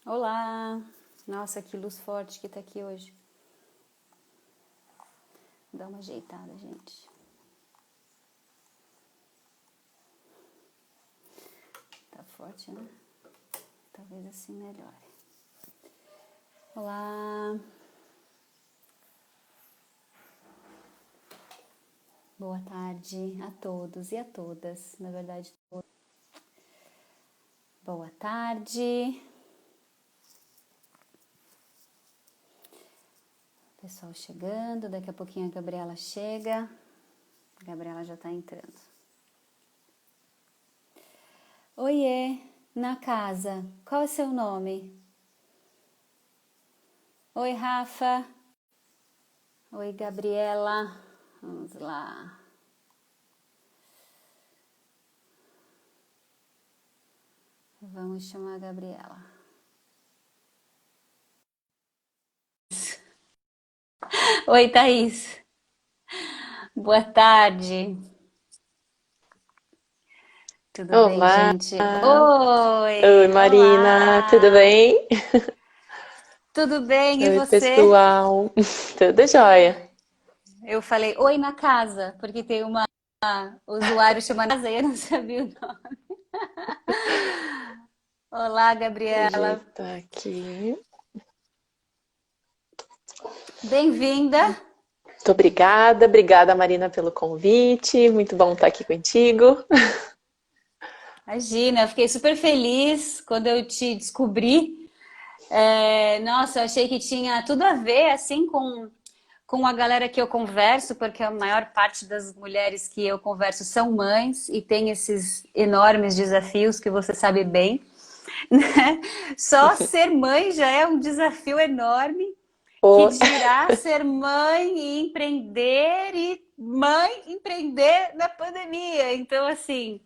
Olá! Nossa, que luz forte que tá aqui hoje. Dá uma ajeitada, gente. Tá forte, né? Talvez assim melhore. Olá! Boa tarde a todos e a todas. Na verdade, boa tarde. Pessoal chegando, daqui a pouquinho a Gabriela chega. A Gabriela já tá entrando. Oiê, na casa, qual é o seu nome? Oi, Rafa. Oi, Gabriela. Vamos lá. Vamos chamar a Gabriela. Oi, Thaís. Boa tarde. Tudo bem, Olá, gente? oi Oi, Marina, tudo olá. bem? Tudo bem, e Oi você? pessoal, tudo jóia? Eu falei oi na casa, porque tem uma usuário chamando casa e eu não sabia o nome. Olá, Gabriela. Ajeitar aqui. Bem-vinda. Muito obrigada Marina pelo convite, muito bom estar aqui contigo. Imagina, eu fiquei super feliz quando eu te descobri. Nossa, eu achei que tinha tudo a ver, assim, com a galera que eu converso, porque a maior parte das mulheres que eu converso são mães e tem esses enormes desafios que você sabe bem, né? Só ser mãe já é um desafio enorme, que Oh, dirá ser mãe e mãe empreender na pandemia. Então, assim,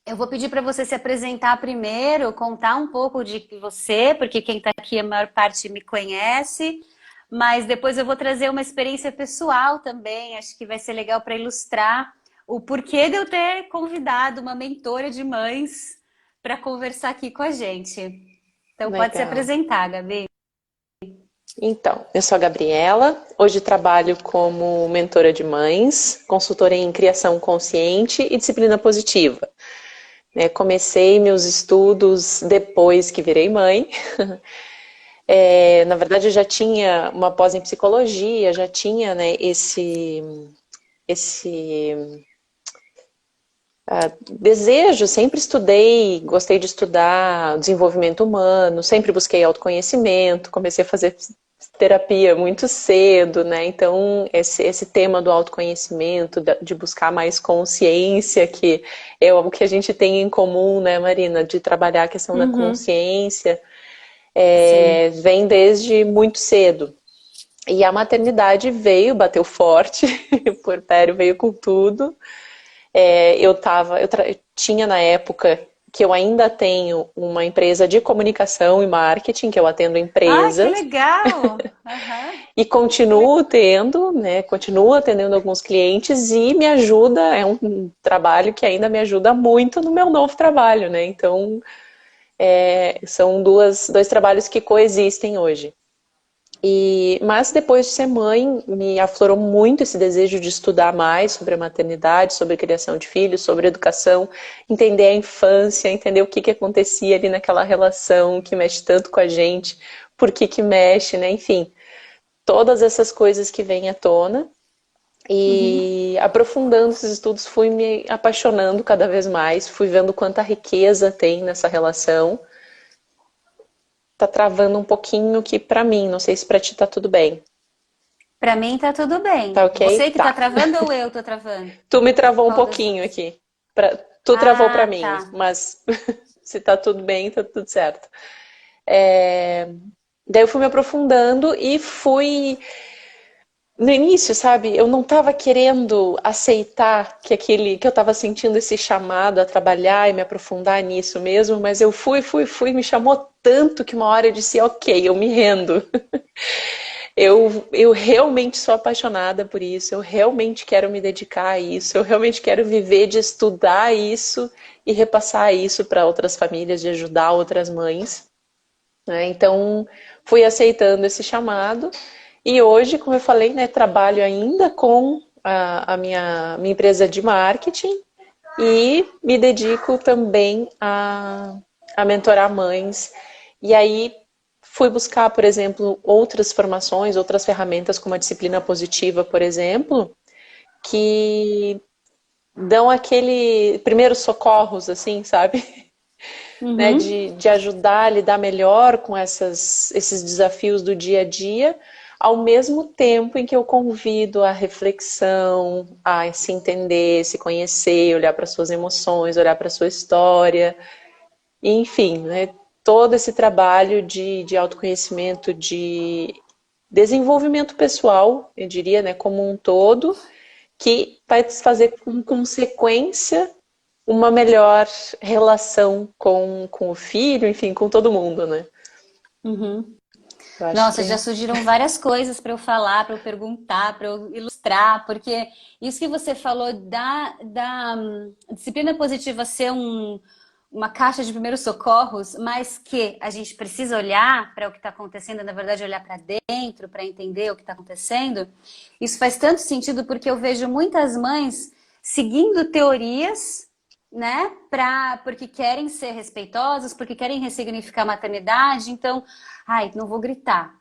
eu vou pedir para você se apresentar primeiro, contar um pouco de você, porque quem está aqui a maior parte me conhece, mas depois eu vou trazer uma experiência pessoal também, acho que vai ser legal para ilustrar o porquê de eu ter convidado uma mentora de mães para conversar aqui com a gente. Então pode se legal. apresentar, Gabi. Então, eu sou a Gabriela, hoje trabalho como mentora de mães, consultora em criação consciente e disciplina positiva. Comecei meus estudos depois que virei mãe. Na verdade, eu já tinha uma pós em psicologia, já tinha, né, esse desejo, sempre estudei, gostei de estudar desenvolvimento humano, sempre busquei autoconhecimento, comecei a fazer terapia muito cedo, né? Então, esse tema do autoconhecimento, de buscar mais consciência, que é algo que a gente tem em comum, né, Marina, de trabalhar a questão da Uhum. consciência, Sim. vem desde muito cedo. E a maternidade veio, bateu forte, o puerpério veio com tudo. Eu tinha na época que eu ainda tenho uma empresa de comunicação e marketing, que eu atendo Ah, que empresas, legal! Aham. e continuo tendo, né, continuo atendendo alguns clientes e me ajuda, é um trabalho que ainda me ajuda muito no meu novo trabalho, né? Então, são dois trabalhos que coexistem hoje. Mas depois de ser mãe, me aflorou muito esse desejo de estudar mais sobre a maternidade, sobre a criação de filhos, sobre educação, entender a infância, entender o que, que acontecia ali naquela relação que mexe tanto com a gente, por que, que mexe, né? Enfim, todas essas coisas que vêm à tona. Uhum. E aprofundando esses estudos, fui me apaixonando cada vez mais, fui vendo quanta riqueza tem nessa relação. Tá travando um pouquinho aqui pra mim, não sei se pra ti tá tudo bem. Para mim tá tudo Tá bem. ok? Você que tá Tá. travando ou eu tô travando? Tu me travou um Qual das pouquinho duas? aqui. Tu travou pra Ah, mim, tá. mas se tá tudo bem, tá tudo certo. É, Daí eu fui me aprofundando e fui. No início, sabe, eu não estava querendo aceitar que eu estava sentindo esse chamado a trabalhar e me aprofundar nisso mesmo, mas eu fui, me chamou tanto que uma hora eu disse, ok, eu me rendo. Eu realmente sou apaixonada por isso, eu realmente quero me dedicar a isso, eu realmente quero viver de estudar isso e repassar isso para outras famílias, de ajudar outras mães, né? Então, fui aceitando esse chamado e hoje, como eu falei, né, trabalho ainda com a minha empresa de marketing e me dedico também a mentorar mães. E aí fui buscar, por exemplo, outras formações, outras ferramentas, como a disciplina positiva, por exemplo, que dão aquele primeiros socorros, assim, sabe? Né, Uhum. de ajudar a lidar melhor com esses desafios do dia a dia, ao mesmo tempo em que eu convido a reflexão, a se entender, se conhecer, olhar para suas emoções, olhar para sua história, e, enfim, né, todo esse trabalho de autoconhecimento, de desenvolvimento pessoal, eu diria, né, como um todo, que vai fazer com consequência uma melhor relação com o filho, enfim, com todo mundo, né? Uhum. Eu acho Nossa, que já é surgiram várias coisas para eu falar, para eu perguntar, para eu ilustrar, porque isso que você falou da disciplina positiva ser uma caixa de primeiros socorros, mas que a gente precisa olhar para o que está acontecendo, na verdade, olhar para dentro para entender o que está acontecendo. Isso faz tanto sentido porque eu vejo muitas mães seguindo teorias, né, porque querem ser respeitosas, porque querem ressignificar a maternidade, então, ai, não vou gritar.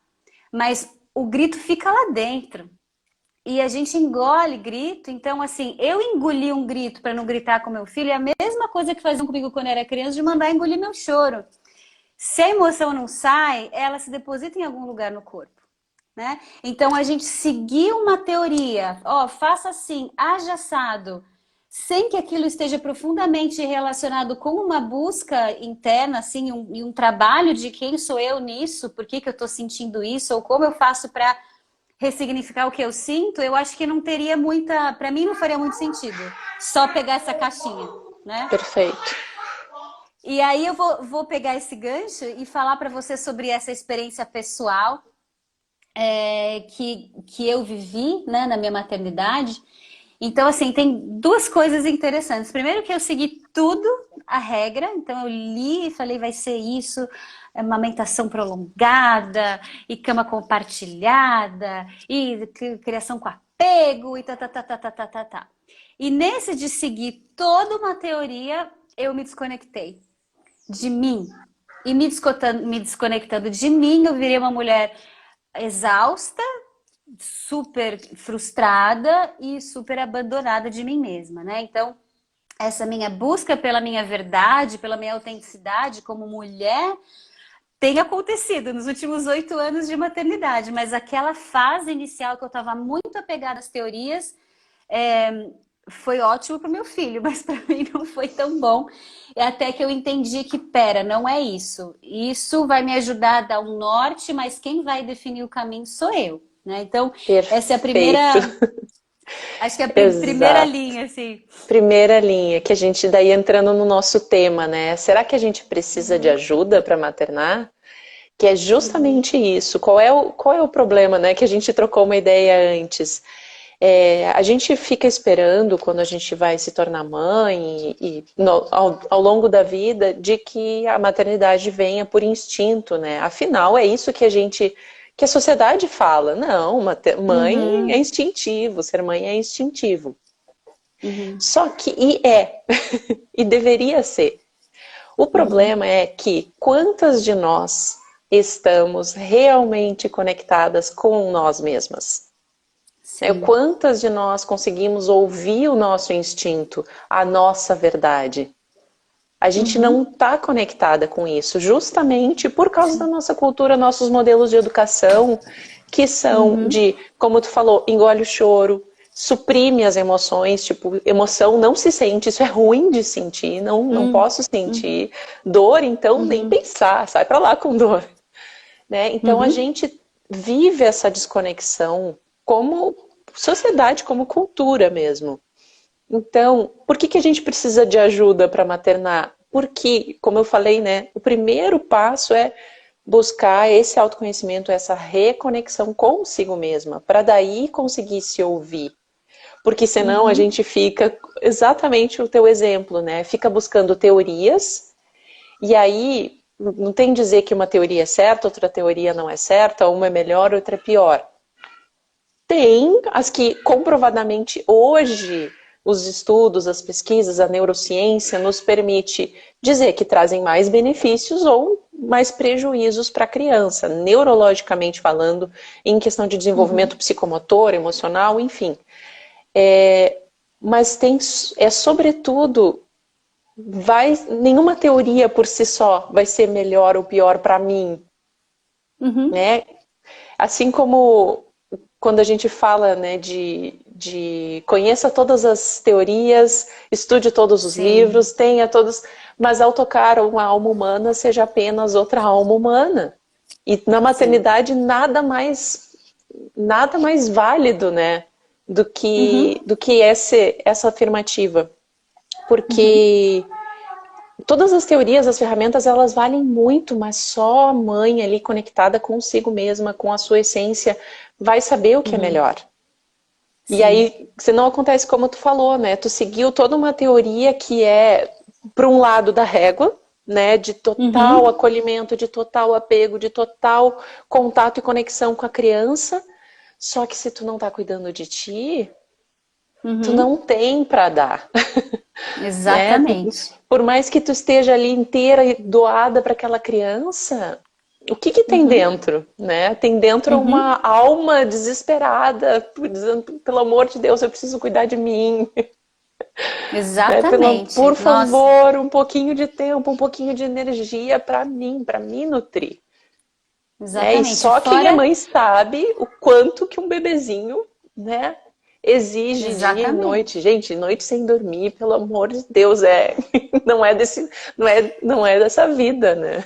Mas o grito fica lá dentro. E a gente engole grito. Então, assim, eu engoli um grito para não gritar com meu filho é a mesma coisa que faziam comigo quando eu era criança, de mandar engolir meu choro. Se a emoção não sai, ela se deposita em algum lugar no corpo, né? Então, a gente seguir uma teoria, ó, faça assim, haja assado, sem que aquilo esteja profundamente relacionado com uma busca interna, assim, e um trabalho de quem sou eu nisso, por que eu estou sentindo isso, ou como eu faço para ressignificar o que eu sinto, eu acho que não teria muita, para mim não faria muito sentido só pegar essa caixinha, né? perfeito. E aí eu vou pegar esse gancho e falar para você sobre essa experiência pessoal que eu vivi, né, na minha maternidade. Então, assim, tem duas coisas interessantes. Primeiro que eu segui tudo, a regra. Então, eu li e falei, vai ser isso, amamentação prolongada, e cama compartilhada, e criação com apego, e tá, tá, tá, tá, tá, tá, tá, tá. E nesse de seguir toda uma teoria, eu me desconectei de mim. E me desconectando de mim, eu virei uma mulher exausta, super frustrada e super abandonada de mim mesma, né? Então, essa minha busca pela minha verdade, pela minha autenticidade como mulher, tem acontecido nos últimos 8 anos de maternidade, mas aquela fase inicial que eu estava muito apegada às teorias, foi ótimo para o meu filho, mas para mim não foi tão bom. E até que eu entendi que, pera, não é isso. Isso vai me ajudar a dar um norte, mas quem vai definir o caminho sou eu, né? Então, essa é a Perfeito. primeira, acho que é a primeira Exato. linha, assim. Primeira linha, que a gente daí entrando no nosso tema, né? Será que a gente precisa de Uhum, ajuda para maternar? Que é uhum, justamente isso. Qual é o problema, né? Que a gente trocou uma ideia antes. A gente fica esperando quando a gente vai se tornar mãe ao longo da vida de que a maternidade venha por instinto, né? Afinal, é isso que a sociedade fala. Não, mãe é uhum, instintivo, ser mãe é instintivo. uhum, Só que, e é, e deveria ser. O uhum. problema é que quantas de nós estamos realmente conectadas com nós mesmas? Sim. Quantas de nós conseguimos ouvir o nosso instinto, a nossa verdade? A gente não Uhum, está conectada com isso, justamente por causa da sim. nossa cultura, nossos modelos de educação, que são Uhum, de, como tu falou, engole o choro, suprime as emoções, tipo, emoção não se sente, isso é ruim de sentir, não posso uhum, sentir. Dor, então, nem uhum, pensar, sai pra lá com dor. Né? Então a uhum. gente vive essa desconexão como sociedade, como cultura mesmo. Então, por que a gente precisa de ajuda para maternar? Porque, como eu falei, né, o primeiro passo é buscar esse autoconhecimento, essa reconexão consigo mesma, para daí conseguir se ouvir. Porque senão a gente fica, exatamente o teu exemplo, né? Fica buscando teorias, e aí não tem dizer que uma teoria é certa, outra teoria não é certa, uma é melhor, outra é pior. Tem as que comprovadamente hoje os estudos, as pesquisas, a neurociência nos permite dizer que trazem mais benefícios ou mais prejuízos para a criança, neurologicamente falando, em questão de desenvolvimento psicomotor, emocional, enfim. Mas tem, sobretudo, nenhuma teoria por si só vai ser melhor ou pior para mim, né? Assim como quando a gente fala, né, de conheça todas as teorias, estude todos os livros, tenha todos, mas ao tocar uma alma humana, seja apenas outra alma humana. E na maternidade nada mais válido, né, do que essa afirmativa. Porque todas as teorias, as ferramentas, elas valem muito, mas só a mãe ali conectada consigo mesma, com a sua essência, vai saber o que é melhor. E aí, se não acontece como tu falou, né? Tu seguiu toda uma teoria que é para um lado da régua, né? De total acolhimento, de total apego, de total contato e conexão com a criança. Só que se tu não tá cuidando de ti, tu não tem para dar. Exatamente. Né? Por mais que tu esteja ali inteira e doada para aquela criança, o que tem dentro, né? Tem dentro uma alma desesperada, dizendo, pelo amor de Deus, eu preciso cuidar de mim. Exatamente. Por favor, um pouquinho de tempo, um pouquinho de energia para mim nutrir. Exatamente. E só quem é mãe sabe o quanto que um bebezinho, né, exige dia e noite. Gente, noite sem dormir, pelo amor de Deus, não é dessa vida, né?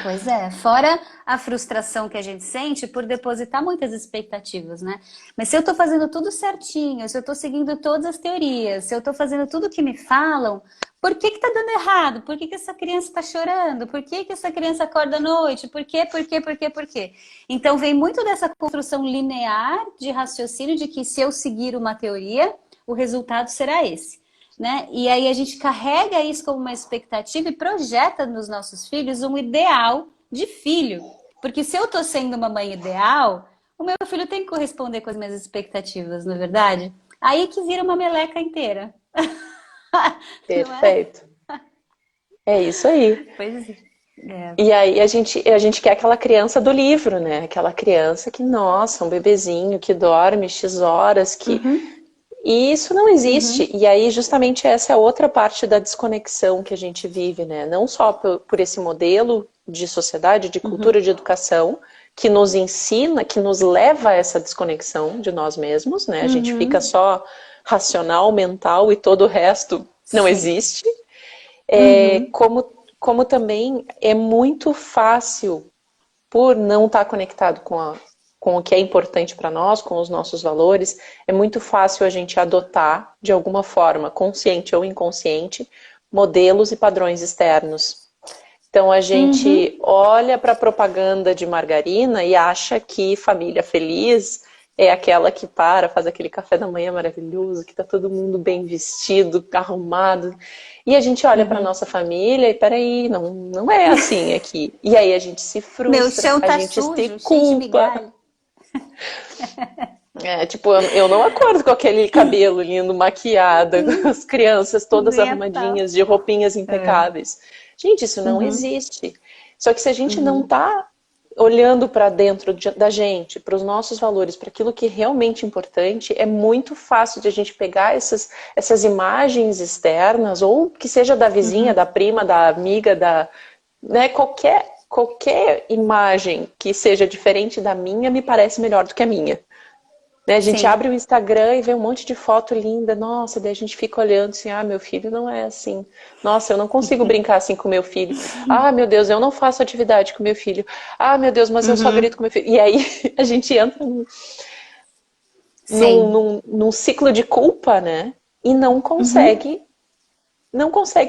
Pois é, fora a frustração que a gente sente por depositar muitas expectativas, né? Mas se eu tô fazendo tudo certinho, se eu tô seguindo todas as teorias, se eu tô fazendo tudo o que me falam, por que tá dando errado? Por que essa criança tá chorando? Por que essa criança acorda à noite? Por quê? Então vem muito dessa construção linear de raciocínio de que se eu seguir uma teoria, o resultado será esse. Né? E aí a gente carrega isso como uma expectativa e projeta nos nossos filhos um ideal de filho. Porque se eu estou sendo uma mãe ideal, o meu filho tem que corresponder com as minhas expectativas, não é verdade? Aí que vira uma meleca inteira. Perfeito. É isso aí. Pois é. E aí a gente quer aquela criança do livro, né? Aquela criança que, nossa, um bebezinho que dorme X horas, que... E isso não existe. E aí, justamente, essa é outra parte da desconexão que a gente vive, né? Não só por esse modelo de sociedade, de cultura, de educação, que nos ensina, que nos leva a essa desconexão de nós mesmos, né? A gente fica só racional, mental e todo o resto não existe. Como também é muito fácil, por não estar conectado com o que é importante para nós, com os nossos valores, é muito fácil a gente adotar, de alguma forma, consciente ou inconsciente, modelos e padrões externos. Então a gente olha para a propaganda de margarina e acha que família feliz é aquela que faz aquele café da manhã maravilhoso, que está todo mundo bem vestido, arrumado. E a gente olha para nossa família e peraí, não é assim aqui. E aí a gente se frustra, Meu chão tá a gente sujo, se culpa. Tipo, eu não acordo com aquele cabelo lindo, maquiada, as crianças todas arrumadinhas, de roupinhas impecáveis. Gente, isso não existe. Só que se a gente não tá olhando para dentro da gente, para os nossos valores, para aquilo que é realmente importante, é muito fácil de a gente pegar essas imagens externas, ou que seja da vizinha, da prima, da amiga, né, qualquer imagem que seja diferente da minha me parece melhor do que a minha. Né? A gente abre o Instagram e vê um monte de foto linda, nossa, daí a gente fica olhando assim, meu filho não é assim. Nossa, eu não consigo brincar assim com meu filho. Meu Deus, eu não faço atividade com meu filho. Meu Deus, mas eu só grito com meu filho. E aí a gente entra num ciclo de culpa, né? E não consegue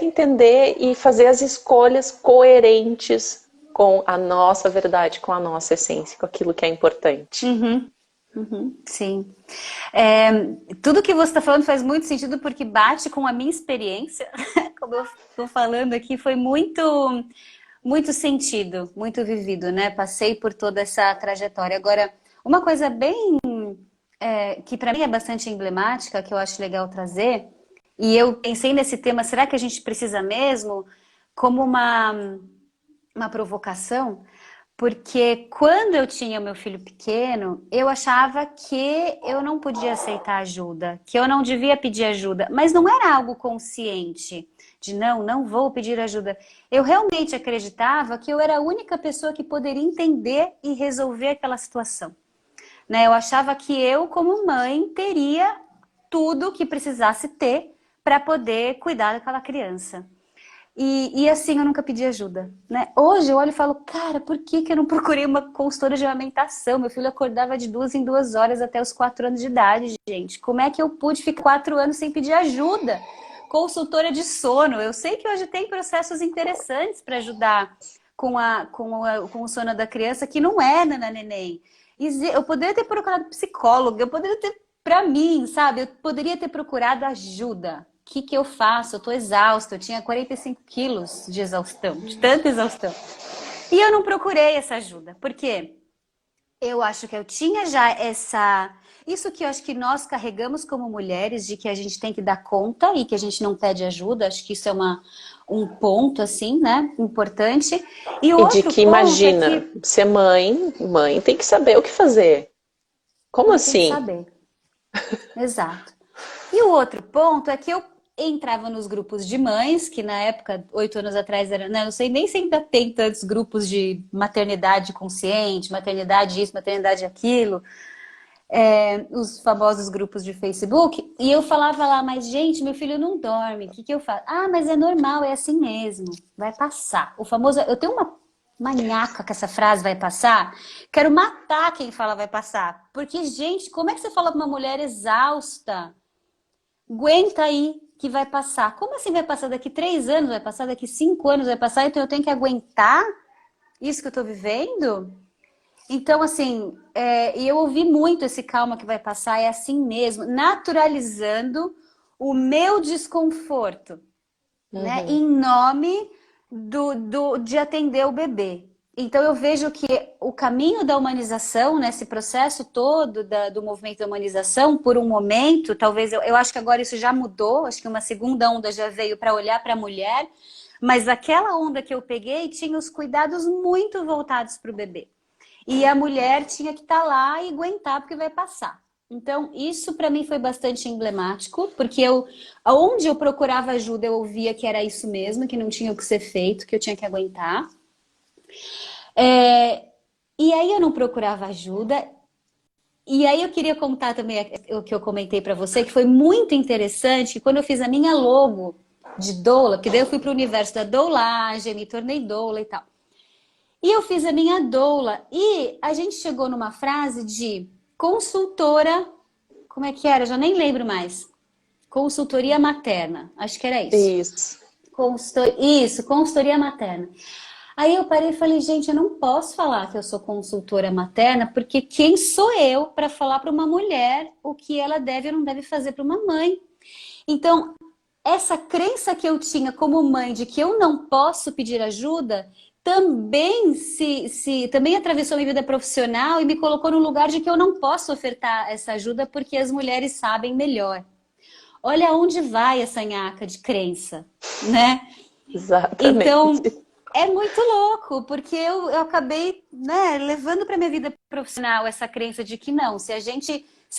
entender e fazer as escolhas coerentes com a nossa verdade, com a nossa essência, com aquilo que é importante. Sim. Tudo que você está falando faz muito sentido porque bate com a minha experiência. Como eu estou falando aqui, foi muito sentido, muito vivido, né? Passei por toda essa trajetória. Agora, uma coisa bem que para mim é bastante emblemática, que eu acho legal trazer, e eu pensei nesse tema, será que a gente precisa mesmo? Como uma provocação, porque quando eu tinha meu filho pequeno, eu achava que eu não podia aceitar ajuda, que eu não devia pedir ajuda, mas não era algo consciente de não vou pedir ajuda. Eu realmente acreditava que eu era a única pessoa que poderia entender e resolver aquela situação, né? Eu achava que eu, como mãe, teria tudo o que precisasse ter para poder cuidar daquela criança. E assim, eu nunca pedi ajuda, né? Hoje eu olho e falo, cara, por que eu não procurei uma consultora de amamentação? Meu filho acordava de 2 em 2 horas até os 4 anos de idade, gente. Como é que eu pude ficar 4 anos sem pedir ajuda? Consultora de sono. Eu sei que hoje tem processos interessantes para ajudar com o sono da criança, que não é na neném. Eu poderia ter procurado psicólogo, eu poderia ter, para mim, sabe? Eu poderia ter procurado ajuda. O que eu faço? Eu tô exausta, eu tinha 45 quilos de exaustão, de tanta exaustão. E eu não procurei essa ajuda, porque eu acho que eu tinha já isso que eu acho que nós carregamos como mulheres, de que a gente tem que dar conta e que a gente não pede ajuda, acho que isso é um ponto, assim, né, importante. E o E de outro que ponto é imagina, que ser mãe tem que saber o que fazer. Como mãe tem que assim? saber. Exato. E o outro ponto é que eu entrava nos grupos de mães, que na época, 8 anos atrás, era, né, não sei nem se ainda tem tantos grupos de maternidade consciente, maternidade isso, maternidade aquilo, os famosos grupos de Facebook, e eu falava lá, mas gente, meu filho não dorme, o que eu faço? Ah, mas é normal, é assim mesmo, vai passar. O famoso, eu tenho uma manhaca que essa frase vai passar, quero matar quem fala vai passar, porque, gente, como é que você fala pra uma mulher exausta? Aguenta aí que vai passar. Como assim vai passar? Daqui 3 anos vai passar? Daqui 5 anos vai passar? Então eu tenho que aguentar isso que eu tô vivendo? Então, assim, e eu ouvi muito esse calma que vai passar, é assim mesmo, naturalizando o meu desconforto, né? Uhum. Em nome de atender o bebê. Então eu vejo que o caminho da humanização, nesse processo todo do movimento da humanização, por um momento, talvez eu acho que agora isso já mudou, acho que uma segunda onda já veio para olhar para a mulher, mas aquela onda que eu peguei tinha os cuidados muito voltados para o bebê. E a mulher tinha que estar lá e aguentar porque vai passar. Então, isso para mim foi bastante emblemático, porque aonde eu procurava ajuda, eu ouvia que era isso mesmo, que não tinha o que ser feito, que eu tinha que aguentar. E aí eu não procurava ajuda. E aí eu queria contar também o que eu comentei para você, que foi muito interessante, que quando eu fiz a minha logo de doula, porque daí eu fui para o universo da doulagem, me tornei doula e tal. E eu fiz a minha doula e a gente chegou numa frase de consultora, como é que era? Eu já nem lembro mais. Consultoria materna, acho que era isso. Isso. Isso, consultoria materna. Aí eu parei e falei, gente, eu não posso falar que eu sou consultora materna, porque quem sou eu para falar para uma mulher o que ela deve ou não deve fazer para uma mãe? Então, essa crença que eu tinha como mãe de que eu não posso pedir ajuda, também também atravessou minha vida profissional e me colocou no lugar de que eu não posso ofertar essa ajuda porque as mulheres sabem melhor. Olha onde vai essa nhaca de crença, né? Então, Exatamente. é muito louco, porque eu acabei, né, levando para minha vida profissional essa crença de que não, se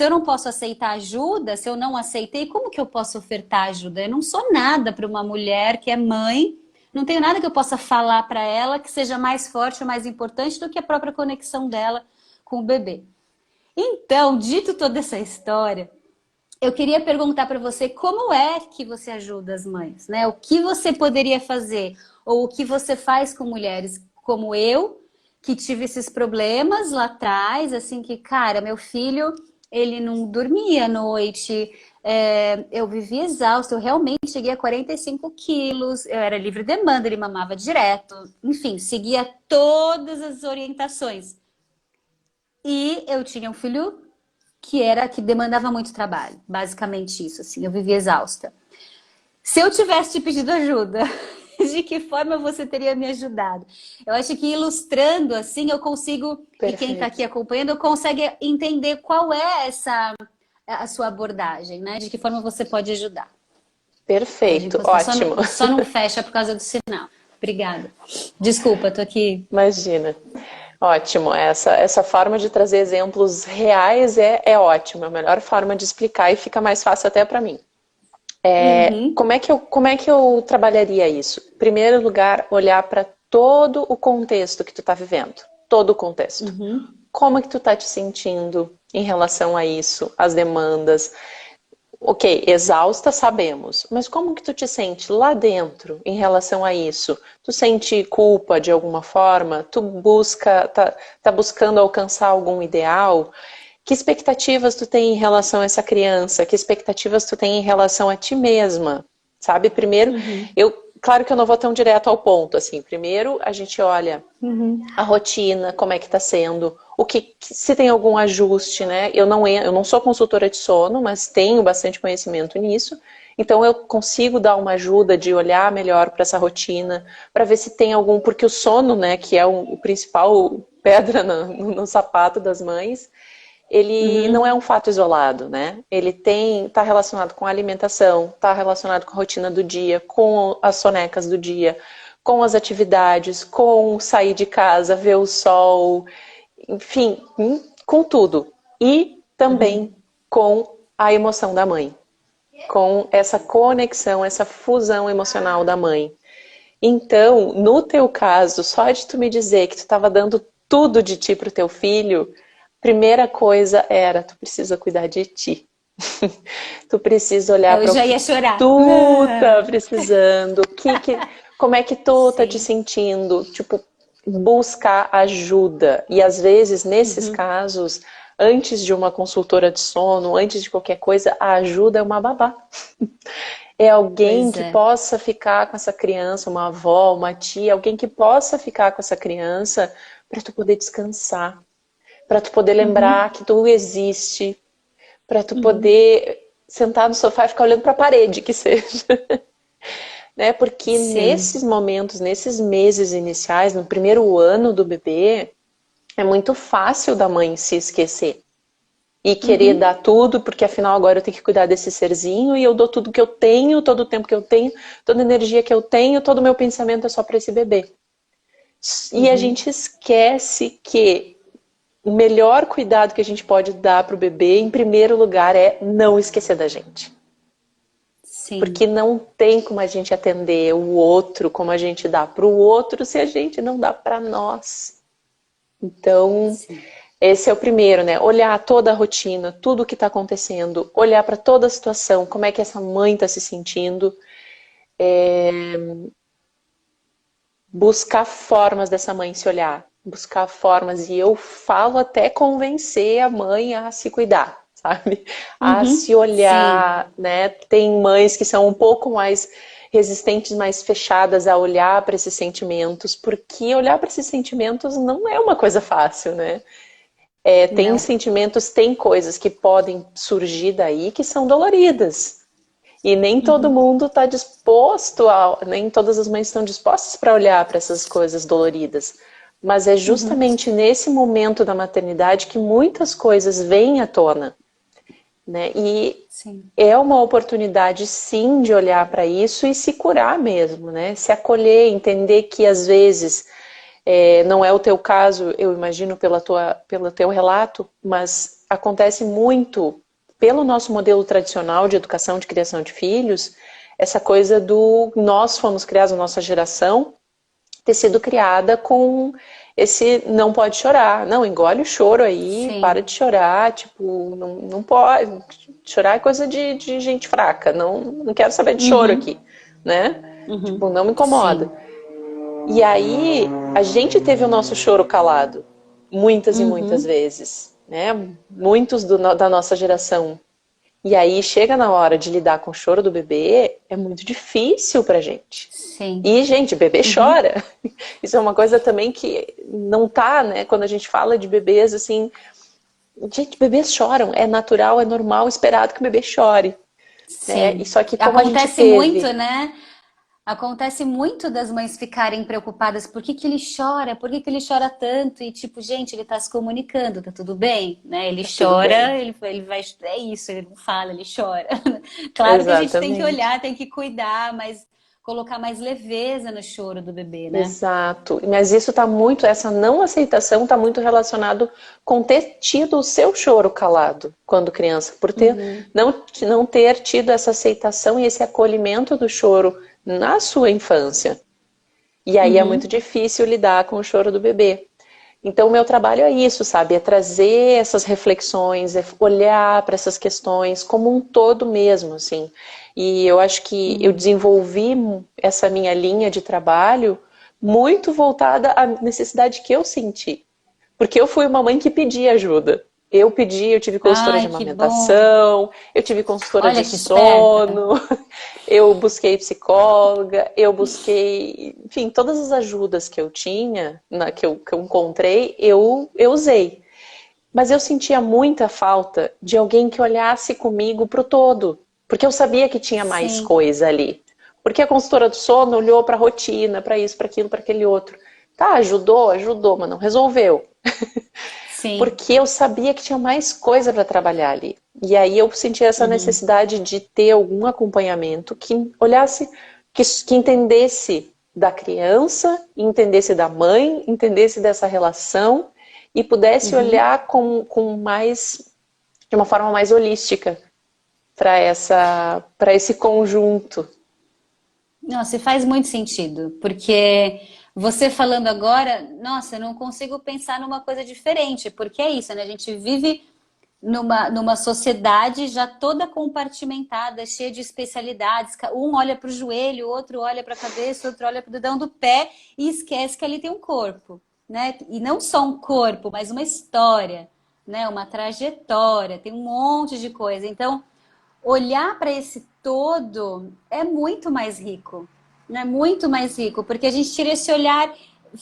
eu não posso aceitar ajuda, se eu não aceitei, como que eu posso ofertar ajuda? Eu não sou nada para uma mulher que é mãe, não tenho nada que eu possa falar para ela que seja mais forte ou mais importante do que a própria conexão dela com o bebê. Então, dito toda essa história, eu queria perguntar para você como é que você ajuda as mães, né? O que você poderia fazer ou o que você faz com mulheres como eu, que tive esses problemas lá atrás, assim que, cara, meu filho ele não dormia à noite, eu vivia exausta, eu realmente cheguei a 45 quilos, eu era livre demanda, ele mamava direto, enfim, seguia todas as orientações. E eu tinha um filho que demandava muito trabalho, basicamente isso, assim, eu vivia exausta. Se eu tivesse te pedido ajuda, de que forma você teria me ajudado? Eu acho que ilustrando assim, eu consigo, e quem está aqui Perfeito. acompanhando, consegue entender qual é a sua abordagem, né? De que forma você pode ajudar. A gente Perfeito, ótimo. só não fecha por causa do sinal. Obrigada. Desculpa, tô aqui. Imagina. Ótimo. Essa forma de trazer exemplos reais é ótima. É a melhor forma de explicar e fica mais fácil até para mim. Uhum, Como é que eu trabalharia isso? Em primeiro lugar, olhar para todo o contexto que tu está vivendo. Todo o contexto. uhum, Como é que tu está te sentindo em relação a isso, as demandas? Ok, exausta sabemos, mas como que tu te sente lá dentro em relação a isso? Tu sente culpa de alguma forma? Tá buscando alcançar algum ideal? Que expectativas tu tem em relação a essa criança? Que expectativas tu tem em relação a ti mesma? Sabe? Primeiro, uhum, claro que eu não vou tão direto ao ponto, assim. Primeiro, a gente olha uhum, a rotina, como é que está sendo, se tem algum ajuste, né? Eu não sou consultora de sono, mas tenho bastante conhecimento nisso. Então eu consigo dar uma ajuda de olhar melhor para essa rotina, para ver se tem algum, porque o sono, né, que é o principal pedra no sapato das mães, ele não é uhum, um fato isolado, né? Está relacionado com a alimentação, está relacionado com a rotina do dia, com as sonecas do dia, com as atividades, com sair de casa, ver o sol, enfim, com tudo. E também uhum. com a emoção da mãe, com essa conexão, essa fusão emocional da mãe. Então, no teu caso, só de tu me dizer que tu estava dando tudo de ti pro teu filho, primeira coisa era, tu precisa cuidar de ti. Tu precisa olhar Eu para o já que ia chorar. tu tá precisando, como é que tu tá te Sim. sentindo, tipo, buscar ajuda. E às vezes, nesses Uhum, casos, antes de uma consultora de sono, antes de qualquer coisa, a ajuda é uma babá. É alguém pois que é. possa ficar com essa criança, uma avó, uma tia, alguém que possa ficar com essa criança para tu poder descansar, para tu poder lembrar Uhum, que tu existe, para tu uhum. poder sentar no sofá e ficar olhando para a parede, que seja, né? Porque nesses Sim. momentos, nesses meses iniciais, no primeiro ano do bebê, é muito fácil da mãe se esquecer e querer dar Uhum, tudo, porque afinal agora eu tenho que cuidar desse serzinho e eu dou tudo que eu tenho, todo o tempo que eu tenho, toda a energia que eu tenho, todo o meu pensamento é só para esse bebê. E a uhum. gente esquece que o melhor cuidado que a gente pode dar para o bebê, em primeiro lugar, é não esquecer da gente. Porque Sim, não tem como a gente atender o outro, como a gente dá para o outro, se a gente não dá para nós. Então, sim. esse é o primeiro, né? Olhar toda a rotina, tudo o que está acontecendo, olhar para toda a situação, como é que essa mãe está se sentindo, buscar formas dessa mãe se olhar, buscar formas, e eu falo até convencer a mãe a se cuidar, sabe? A se Uhum, sim. olhar, né? Tem mães que são um pouco mais resistentes, mais fechadas a olhar para esses sentimentos, porque olhar para esses sentimentos não é uma coisa fácil, né? Tem Não. sentimentos, tem coisas que podem surgir daí que são doloridas. E nem todo Uhum, mundo está disposto nem todas as mães estão dispostas para olhar para essas coisas doloridas. Mas é uhum, justamente nesse momento da maternidade que muitas coisas vêm à tona, né? E sim. é uma oportunidade, sim, de olhar para isso e se curar mesmo, né? Se acolher, entender que às vezes não é o teu caso, eu imagino pelo teu relato, mas acontece muito pelo nosso modelo tradicional de educação, de criação de filhos, essa coisa do nós fomos criados, a nossa geração, ter sido criada com esse não pode chorar, não, engole o choro aí, para Sim. de chorar, tipo, não pode, chorar é coisa de gente fraca, não quero saber de choro aqui, Uhum, né? Tipo, uhum. não me incomoda. Sim. E aí, a gente teve o nosso choro calado, muitas e muitas Uhum, vezes. né? Muitos da nossa geração. E aí chega na hora de lidar com o choro do bebê, é muito difícil pra gente. Sim. E, gente, bebê Uhum. chora. Isso é uma coisa também que não tá, né? Quando a gente fala de bebês, assim, gente, bebês choram, é natural, é normal, esperado que o bebê chore, né? E Sim. só que como a gente Acontece muito, teve, né? Acontece muito das mães ficarem preocupadas. Por que que ele chora? Por que que ele chora tanto? E tipo, gente, ele tá se comunicando, tá tudo bem, né? Ele tá tudo bem. chora, ele vai, é isso, ele não fala, ele chora. Claro que a gente tem que Exatamente. olhar, tem que cuidar, mas colocar mais leveza no choro do bebê, né? Exato. Mas isso tá muito, essa não aceitação tá muito relacionado com ter tido o seu choro calado quando criança, por ter Uhum, não ter tido essa aceitação e esse acolhimento do choro na sua infância. E aí é muito uhum, difícil lidar com o choro do bebê. Então, o meu trabalho é isso, sabe? É trazer essas reflexões, é olhar para essas questões como um todo mesmo, assim. E eu acho que eu uhum. desenvolvi essa minha linha de trabalho muito voltada à necessidade que eu senti. Porque eu fui uma mãe que pedia ajuda. Eu pedi, eu tive consultora de Ai, que bom. amamentação, eu tive consultora de Olha que esperta. sono, eu busquei psicóloga, eu busquei, enfim, todas as ajudas que eu tinha, que eu encontrei, eu usei. Mas eu sentia muita falta de alguém que olhasse comigo pro todo, porque eu sabia que tinha mais Sim, coisa ali. Porque a consultora do sono olhou para a rotina, para isso, para aquilo, para aquele outro. Tá, ajudou, ajudou, mas não resolveu. sim. Porque eu sabia que tinha mais coisa para trabalhar ali. E aí eu sentia essa Uhum, necessidade de ter algum acompanhamento que olhasse, que entendesse da criança, entendesse da mãe, entendesse dessa relação e pudesse uhum. olhar com mais, de uma forma mais holística para esse conjunto. Nossa, e faz muito sentido, porque você falando agora, nossa, eu não consigo pensar numa coisa diferente, porque é isso, né? A gente vive numa sociedade já toda compartimentada, cheia de especialidades. Um olha para o joelho, o outro olha para a cabeça, o outro olha para o dedão do pé e esquece que ali tem um corpo, né? E não só um corpo, mas uma história, né? Uma trajetória, tem um monte de coisa. Então, olhar para esse todo é muito mais rico, né? Muito mais rico, porque a gente tira esse olhar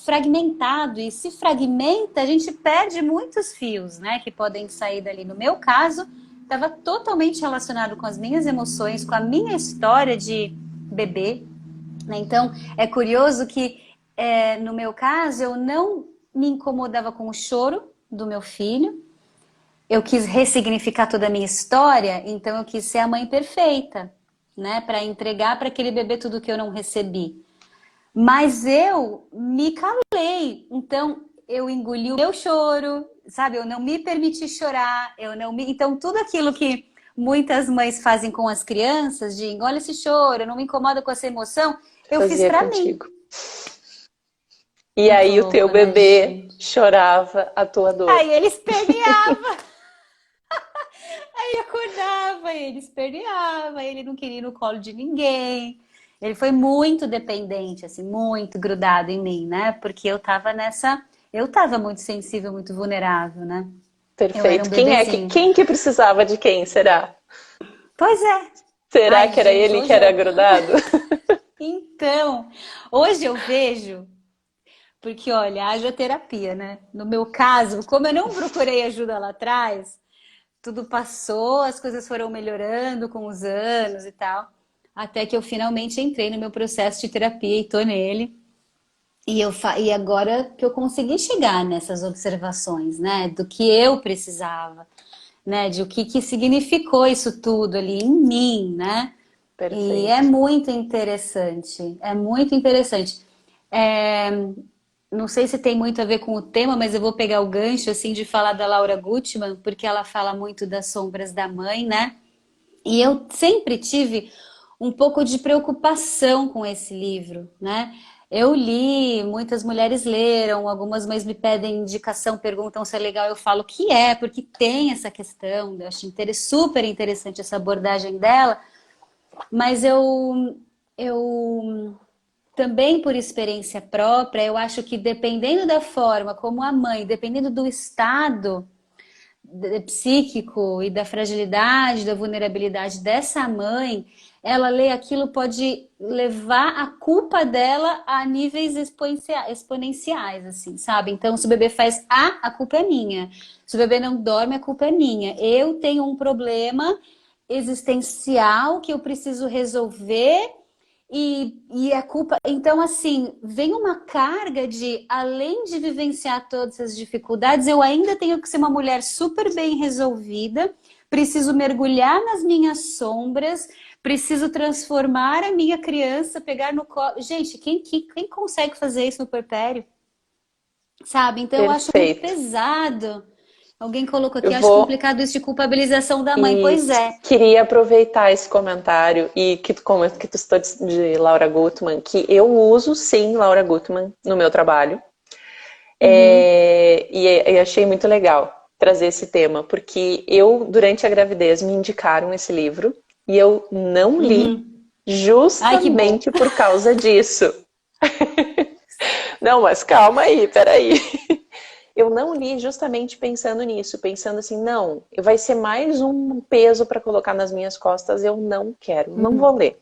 fragmentado e se fragmenta, a gente perde muitos fios, né, que podem sair dali. No meu caso, estava totalmente relacionado com as minhas emoções, com a minha história de bebê, né? Então, é curioso que no meu caso eu não me incomodava com o choro do meu filho, eu quis ressignificar toda a minha história, então eu quis ser a mãe perfeita, né, para entregar para aquele bebê tudo que eu não recebi. Mas eu me calei, então eu engoli o meu choro, sabe? Eu não me permiti chorar, eu não me... Então tudo aquilo que muitas mães fazem com as crianças, de engole esse choro, não me incomoda com essa emoção, eu fiz Fazia para mim. contigo. E Muito aí o teu louco, né, bebê gente? chorava a tua dor. Aí ele esperneava, aí acordava, ele esperneava, ele não queria ir no colo de ninguém. Ele foi muito dependente, assim, muito grudado em mim, né? Porque eu tava nessa. Eu tava muito sensível, muito vulnerável, né? Eu era um Perfeito. bebezinho. Quem que precisava de quem, será? Pois é. Será Ai, que era gente, ele que hoje era eu. grudado? Então, hoje eu vejo. Porque, olha, haja terapia, né? No meu caso, como eu não procurei ajuda lá atrás, tudo passou, as coisas foram melhorando com os anos e tal, até que eu finalmente entrei no meu processo de terapia e tô nele. E agora que eu consegui chegar nessas observações, né, do que eu precisava, né, de o que significou isso tudo ali em mim, né? E é Perfeito. muito interessante, é muito interessante. É, não sei se tem muito a ver com o tema, mas eu vou pegar o gancho assim de falar da Laura Gutman, porque ela fala muito das sombras da mãe, né? E eu sempre tive um pouco de preocupação com esse livro, né? Eu li, muitas mulheres leram, algumas mães me pedem indicação, perguntam se é legal, eu falo que é, porque tem essa questão, eu acho super interessante essa abordagem dela, mas eu também por experiência própria, eu acho que dependendo da forma como a mãe, dependendo do estado psíquico e da fragilidade, da vulnerabilidade dessa mãe, ela lê aquilo pode levar a culpa dela a níveis exponenciais, assim, sabe? Então, se o bebê faz A culpa é minha. Se o bebê não dorme, a culpa é minha. Eu tenho um problema existencial que eu preciso resolver e a culpa. Então, assim, vem uma carga de, além de vivenciar todas essas dificuldades, eu ainda tenho que ser uma mulher super bem resolvida, preciso mergulhar nas minhas sombras, preciso transformar a minha criança, pegar no colo. Gente, quem consegue fazer isso no puerpério? Sabe? Então, eu acho muito Perfeito. pesado. Alguém colocou Eu aqui, acho vou complicado isso de culpabilização da mãe. e Pois é. queria aproveitar esse comentário e que tu citou de Laura Gutman, que eu uso sim Laura Gutman no meu trabalho. Uhum, E achei muito legal trazer esse tema, porque eu, durante a gravidez, me indicaram esse livro e eu não li uhum. Ai, que bom. justamente por causa disso. Não, mas calma aí, peraí. Eu não li justamente pensando nisso, pensando assim, não, vai ser mais um peso para colocar nas minhas costas, eu não quero, não vou Uhum, ler.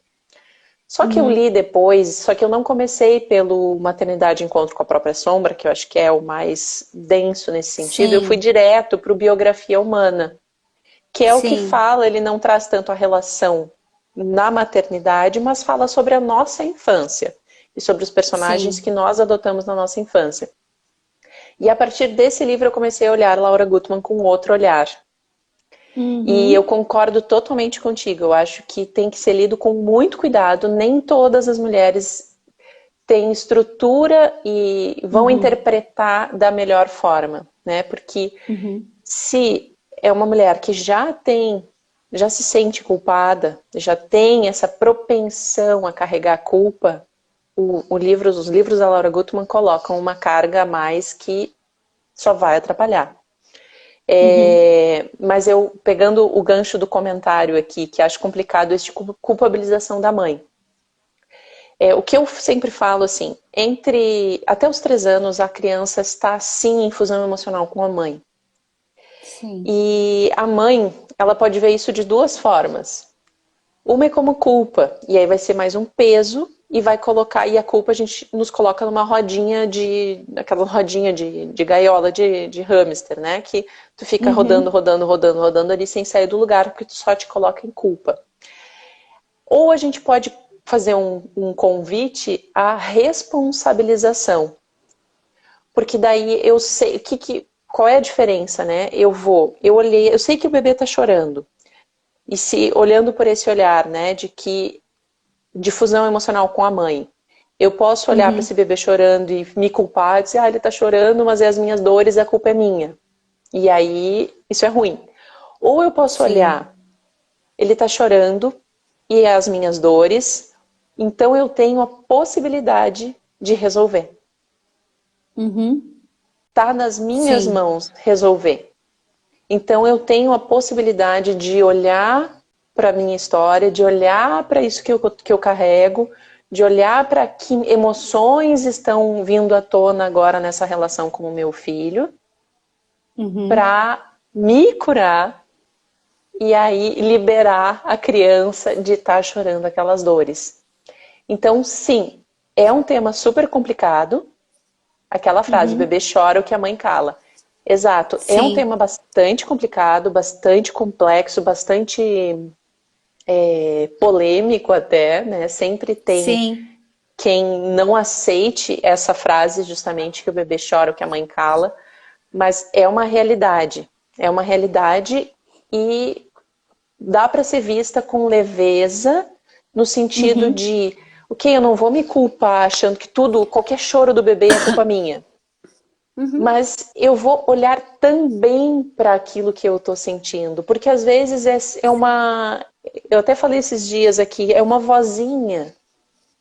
Só que eu li uhum. depois, só que eu não comecei pelo Maternidade Encontro com a Própria Sombra, que eu acho que é o mais denso nesse sentido, eu fui Sim, direto para o Biografia Humana, que é o que sim. fala, ele não traz tanto a relação na maternidade, mas fala sobre a nossa infância e sobre os personagens que Sim. nós adotamos na nossa infância. E a partir desse livro eu comecei a olhar Laura Gutman com outro olhar. E eu Uhum. concordo totalmente contigo. Eu acho que tem que ser lido com muito cuidado. Nem todas as mulheres têm estrutura e vão Uhum. interpretar da melhor forma, né? Porque Uhum. se é uma mulher que já se sente culpada, já tem essa propensão a carregar a culpa, os livros da Laura Gutman colocam uma carga a mais que só vai atrapalhar. Uhum. Mas eu, pegando o gancho do comentário aqui, que acho complicado, esse culpabilização da mãe. O que eu sempre falo, assim, até os 3 anos, a criança está, sim, em fusão emocional com a mãe. Sim. E a mãe, ela pode ver isso de duas formas. Uma é como culpa, e aí vai ser mais um peso, e vai colocar, e a culpa a gente nos coloca numa rodinha aquela rodinha de gaiola de hamster, né? Que tu fica rodando, Uhum. rodando, rodando, rodando ali sem sair do lugar, porque tu só te coloca em culpa. Ou a gente pode fazer um convite à responsabilização. Porque daí eu sei qual é a diferença, né? Eu sei que o bebê tá chorando. E se olhando por esse olhar, né, de fusão emocional com a mãe, eu posso olhar para esse Uhum. bebê chorando e me culpar, dizer, ele tá chorando, mas é as minhas dores, a culpa é minha. E aí, isso é ruim. Ou eu posso olhar, Sim. ele tá chorando e é as minhas dores, então eu tenho a possibilidade de resolver. Uhum. Tá nas minhas Sim. mãos resolver. Então eu tenho a possibilidade de olhar para a minha história, de olhar para isso que eu carrego, de olhar para que emoções estão vindo à tona agora nessa relação com o meu filho, Uhum. para me curar e aí liberar a criança de estar chorando aquelas dores. Então, sim, é um tema super complicado. Aquela frase, o bebê Uhum. chora o que a mãe cala. Exato, é um tema Sim. bastante complicado, bastante complexo, bastante polêmico até, né? Sempre tem Sim. quem não aceite essa frase justamente que o bebê chora o que a mãe cala, mas é uma realidade. É uma realidade e dá para ser vista com leveza no sentido Uhum. de, ok, eu não vou me culpar achando que qualquer choro do bebê é culpa minha. Uhum. Mas eu vou olhar também para aquilo que eu estou sentindo, porque às vezes é uma. Eu até falei esses dias aqui, é uma vozinha,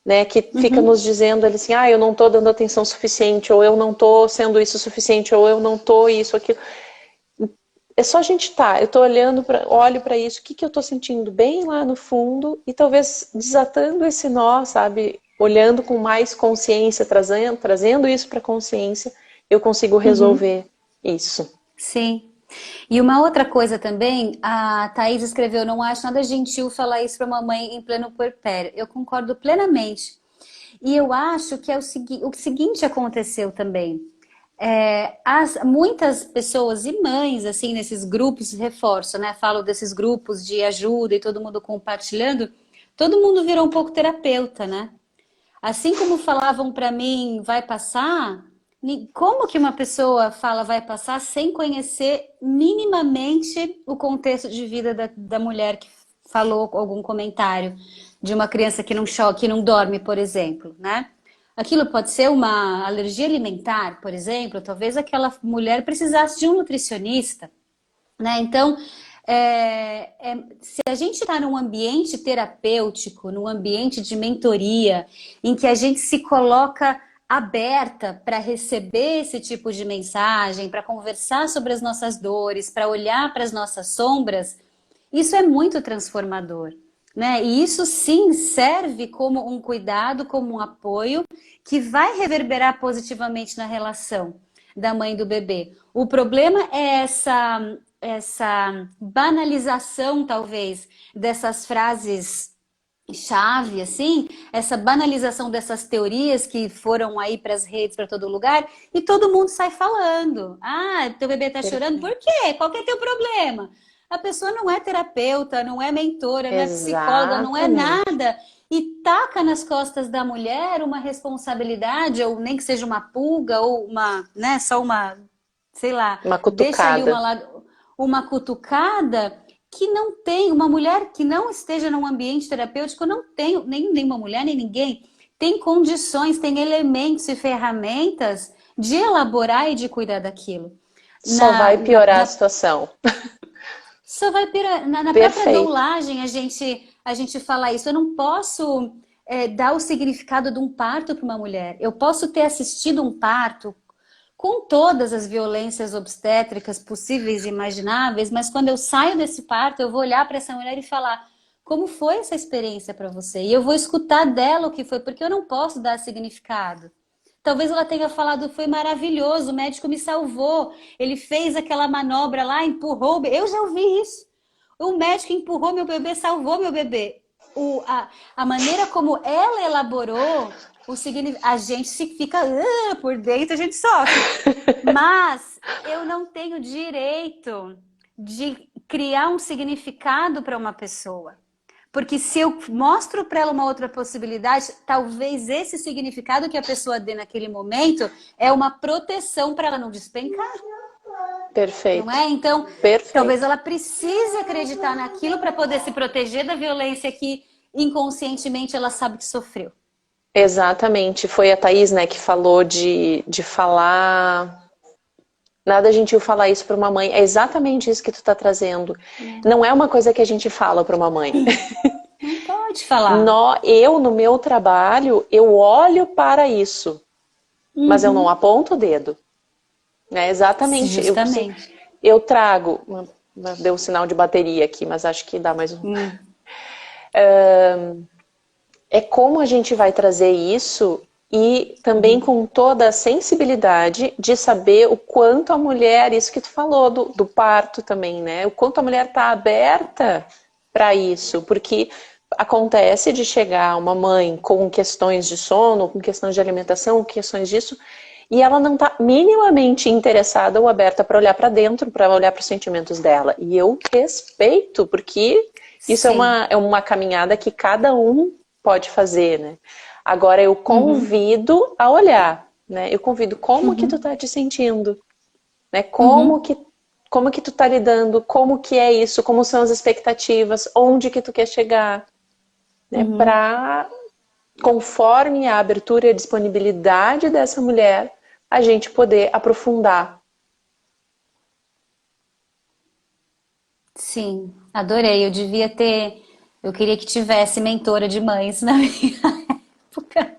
né, que fica nos Uhum. dizendo assim, eu não estou dando atenção suficiente, ou eu não estou sendo isso suficiente, ou eu não estou isso, aquilo. É só a gente eu estou olho para isso, o que eu estou sentindo bem lá no fundo, e talvez desatando esse nó, sabe, olhando com mais consciência, trazendo isso para consciência, eu consigo Uhum. resolver isso. Sim. E uma outra coisa também, a Thaís escreveu, não acho nada gentil falar isso para uma mãe em pleno puerpério. Eu concordo plenamente. E eu acho que é o seguinte aconteceu também. Muitas pessoas e mães, assim, nesses grupos, reforço, né? Falo desses grupos de ajuda e todo mundo compartilhando, todo mundo virou um pouco terapeuta, né? Assim como falavam para mim, vai passar, como que uma pessoa fala vai passar sem conhecer minimamente o contexto de vida da mulher que falou algum comentário de uma criança que não choca, que não dorme, por exemplo, né? Aquilo pode ser uma alergia alimentar, por exemplo, talvez aquela mulher precisasse de um nutricionista, né? Então, se a gente está num ambiente terapêutico, num ambiente de mentoria, em que a gente se coloca aberta para receber esse tipo de mensagem, para conversar sobre as nossas dores, para olhar para as nossas sombras, isso é muito transformador, né? E isso sim serve como um cuidado, como um apoio que vai reverberar positivamente na relação da mãe e do bebê. O problema é essa banalização, talvez, dessas frases chave, assim, essa banalização dessas teorias que foram aí para as redes, para todo lugar, e todo mundo sai falando. Ah, teu bebê tá chorando, por quê? Qual que é teu problema? A pessoa não é terapeuta, não é mentora, não é psicóloga, não é Exatamente. nada. E taca nas costas da mulher uma responsabilidade, ou nem que seja uma pulga, ou uma, né, só uma, sei lá, Uma deixa ali cutucada. uma cutucada que não tem, uma mulher que não esteja num ambiente terapêutico, não tem, nenhuma mulher, nem ninguém, tem condições, tem elementos e ferramentas de elaborar e de cuidar daquilo. Só vai piorar a situação. Só vai na própria Perfeito. doulagem a gente fala isso. Eu não posso dar o significado de um parto para uma mulher. Eu posso ter assistido um parto com todas as violências obstétricas possíveis e imagináveis, mas quando eu saio desse parto, eu vou olhar para essa mulher e falar: como foi essa experiência para você? E eu vou escutar dela o que foi, porque eu não posso dar significado. Talvez ela tenha falado: foi maravilhoso, o médico me salvou, ele fez aquela manobra lá, empurrou. Eu já ouvi isso. O médico empurrou meu bebê, salvou meu bebê. A maneira como ela elaborou o significado, a gente se fica por dentro, a gente sofre. Mas eu não tenho direito de criar um significado para uma pessoa. Porque se eu mostro para ela uma outra possibilidade, talvez esse significado que a pessoa dê naquele momento é uma proteção para ela não despencar, não Perfeito. é? Então, talvez Perfeito. ela precise acreditar naquilo para poder se proteger da violência que inconscientemente ela sabe que sofreu. Exatamente. Foi a Thaís, né, que falou de falar. Nada gentil falar isso para uma mãe. É exatamente isso que tu tá trazendo. Não é uma coisa que a gente fala para uma mãe. Não pode falar. Eu, no meu trabalho, eu olho para isso, mas eu não Uhum. aponto o dedo. É exatamente. Justamente. Eu trago. Deu um sinal de bateria aqui, mas acho que dá mais um. Hum. É como a gente vai trazer isso e também Uhum. com toda a sensibilidade de saber o quanto a mulher, isso que tu falou do parto também, né? O quanto a mulher está aberta para isso, porque acontece de chegar uma mãe com questões de sono, com questões de alimentação, questões disso, e ela não está minimamente interessada ou aberta para olhar para dentro, para olhar para os sentimentos dela. E eu respeito, porque isso Sim. é uma caminhada que cada um pode fazer, né? Agora eu Uhum. convido a olhar, né? Eu convido como que tu Uhum. tá te sentindo, né? Uhum. Como que tu tá lidando, como que é isso, como são as expectativas, onde que tu quer chegar, né? Uhum. Para conforme a abertura e a disponibilidade dessa mulher, a gente poder aprofundar. Sim, adorei. Eu devia ter. Eu queria que tivesse mentora de mães na minha época.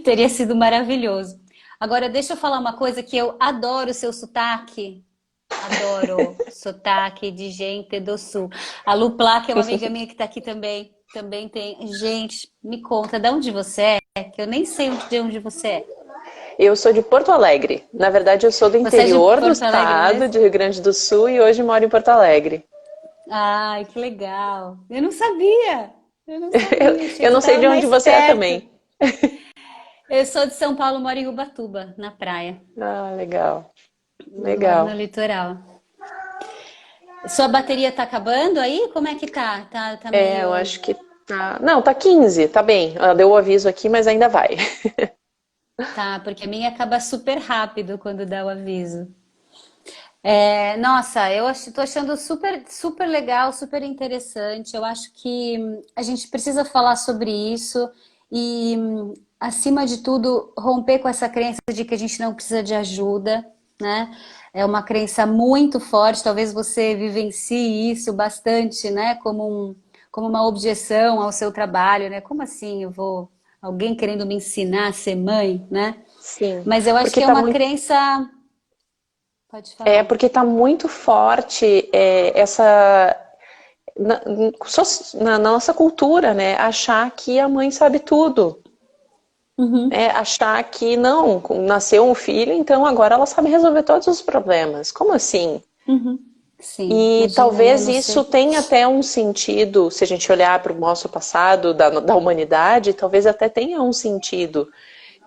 Teria sido maravilhoso. Agora, deixa eu falar uma coisa que eu adoro o seu sotaque. Adoro sotaque de gente do sul. A Lu Plá, que é uma amiga minha que está aqui também, também tem. Gente, me conta, de onde você é? Que eu nem sei de onde você é. Eu sou de Porto Alegre. Na verdade, eu sou do Você é de interior do Porto Alegre estado, mesmo? de Rio Grande do Sul, e hoje moro em Porto Alegre. Ai, que legal. Eu não sabia. Eu não Eu, sabia. Achei eu que você não sei estava de onde mais você é perto. também. Eu sou de São Paulo, moro em Ubatuba, na praia. Ah, legal, Eu moro no legal. litoral. Sua bateria tá acabando aí? Como é que tá? Tá É, eu meio. acho que tá. Não, tá 15, tá bem. Ela deu o aviso aqui, mas ainda vai. Tá, porque a minha acaba super rápido quando dá o aviso. É, nossa, tô achando super, super legal, super interessante. Eu acho que a gente precisa falar sobre isso e, acima de tudo, romper com essa crença de que a gente não precisa de ajuda, né? É uma crença muito forte. Talvez você vivencie isso bastante, né? Como uma objeção ao seu trabalho, né? Como assim eu vou, alguém querendo me ensinar a ser mãe, né? Sim, Mas eu acho porque que é uma crença. Pode falar. tá muito forte essa na, na nossa cultura, né? Achar que a mãe sabe tudo. Uhum. É achar que não, nasceu um filho, então agora ela sabe resolver todos os problemas. Como assim? Uhum. Sim, E imagina, né? talvez Não isso sei. tenha até um sentido, se a gente olhar para o nosso passado, da humanidade, talvez até tenha um sentido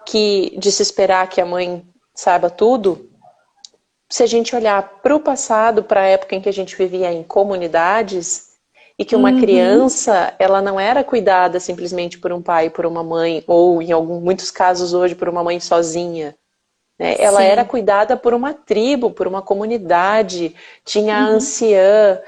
que de se esperar que a mãe saiba tudo. Se a gente olhar para o passado, para a época em que a gente vivia em comunidades, e que uma Uhum. criança, ela não era cuidada simplesmente por um pai, por uma mãe, ou em muitos casos hoje por uma mãe sozinha, né? Ela era Sim. cuidada por uma tribo, por uma comunidade, tinha a Uhum. anciã.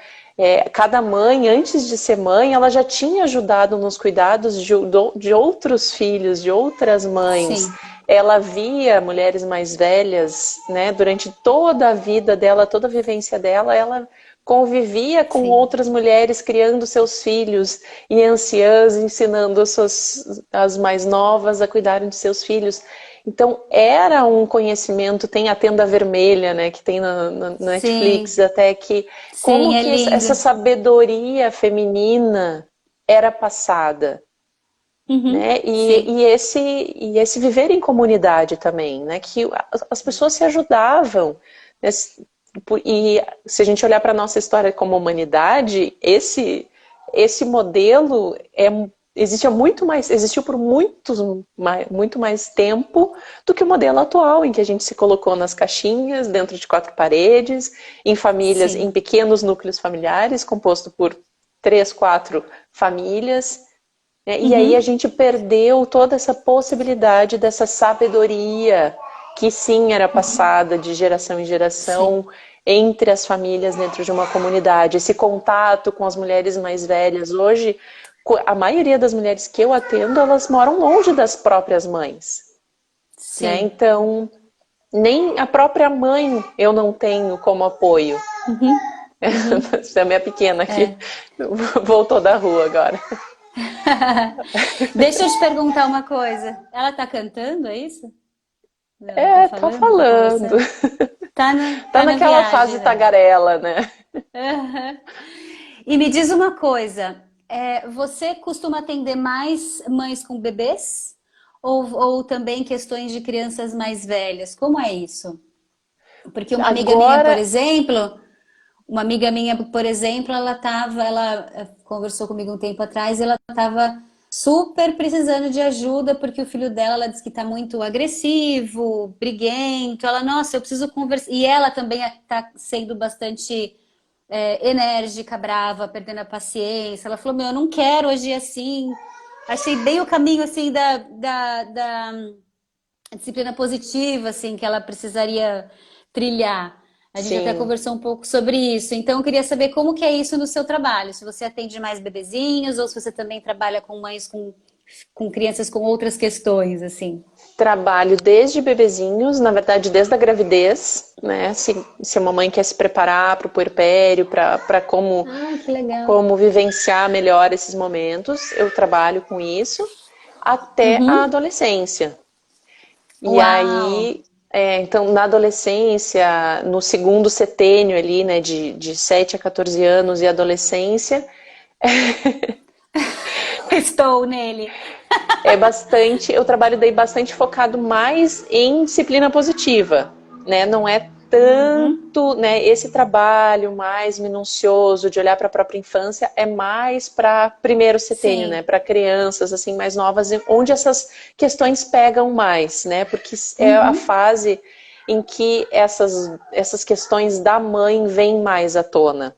Cada mãe, antes de ser mãe, ela já tinha ajudado nos cuidados de outros filhos, de outras mães. Sim. Ela via mulheres mais velhas, né? Durante toda a vida dela, toda a vivência dela, ela convivia com Sim. outras mulheres, criando seus filhos, e anciãs ensinando as mais novas a cuidarem de seus filhos. Então, era um conhecimento, tem a Tenda Vermelha, né, que tem na Netflix, Sim. até que como Sim, é que essa lindo. sabedoria feminina era passada, né? Uhum. Sim. E esse viver em comunidade também, né? Que as pessoas se ajudavam. Né? E se a gente olhar para a nossa história como humanidade, esse modelo existiu por muito mais tempo do que o modelo atual, em que a gente se colocou nas caixinhas, dentro de quatro paredes, em famílias, em Sim. pequenos núcleos familiares, composto por três, quatro famílias, né? E aí a Uhum. gente perdeu toda essa possibilidade dessa sabedoria que sim era passada de geração em Sim. geração entre as famílias dentro de uma comunidade. Esse contato com as mulheres mais velhas. Hoje, a maioria das mulheres que eu atendo, elas moram longe das próprias mães, né? Sim. Então, nem a própria mãe eu não tenho como apoio. Uhum. Uhum. Essa é a minha pequena aqui, É. voltou da rua agora. Deixa eu te perguntar uma coisa. Ela tá cantando, é isso? Ela tá Tá falando com falando. você? Tá Tá na naquela viagem, fase né? tagarela, né? Aham. E me diz uma coisa, você costuma atender mais mães com bebês ou também questões de crianças mais velhas? Como é isso? Porque Agora, uma amiga minha, por exemplo, ela conversou comigo um tempo atrás e ela estava super precisando de ajuda porque o filho dela, ela disse que está muito agressivo, briguento. Ela, nossa, eu preciso conversar. E ela também está sendo bastante enérgica, brava, perdendo a paciência. Ela falou: Meu, eu não quero agir assim. Achei bem o caminho assim da disciplina positiva, assim, que ela precisaria trilhar. A gente até sim. conversou um pouco sobre isso. Então, eu queria saber como que é isso no seu trabalho. Se você atende mais bebezinhos ou se você também trabalha com mães com crianças com outras questões, assim. Trabalho desde bebezinhos, na verdade, desde a gravidez, né? Se uma mãe quer se preparar para o puerpério, para Ah, que legal. como vivenciar melhor esses momentos, eu trabalho com isso, até a Uhum. adolescência. E Uau! aí, então, na adolescência, no segundo setênio ali, né, de 7 a 14 anos e adolescência, estou nele. É bastante, eu trabalho daí bastante focado mais em disciplina positiva, né? Não é Uhum. tanto, né? Esse trabalho mais minucioso de olhar para a própria infância é mais para primeiro setênio, né? Sim. Para crianças assim mais novas, onde essas questões pegam mais, né? Porque é a Uhum. fase em que essas questões da mãe vêm mais à tona.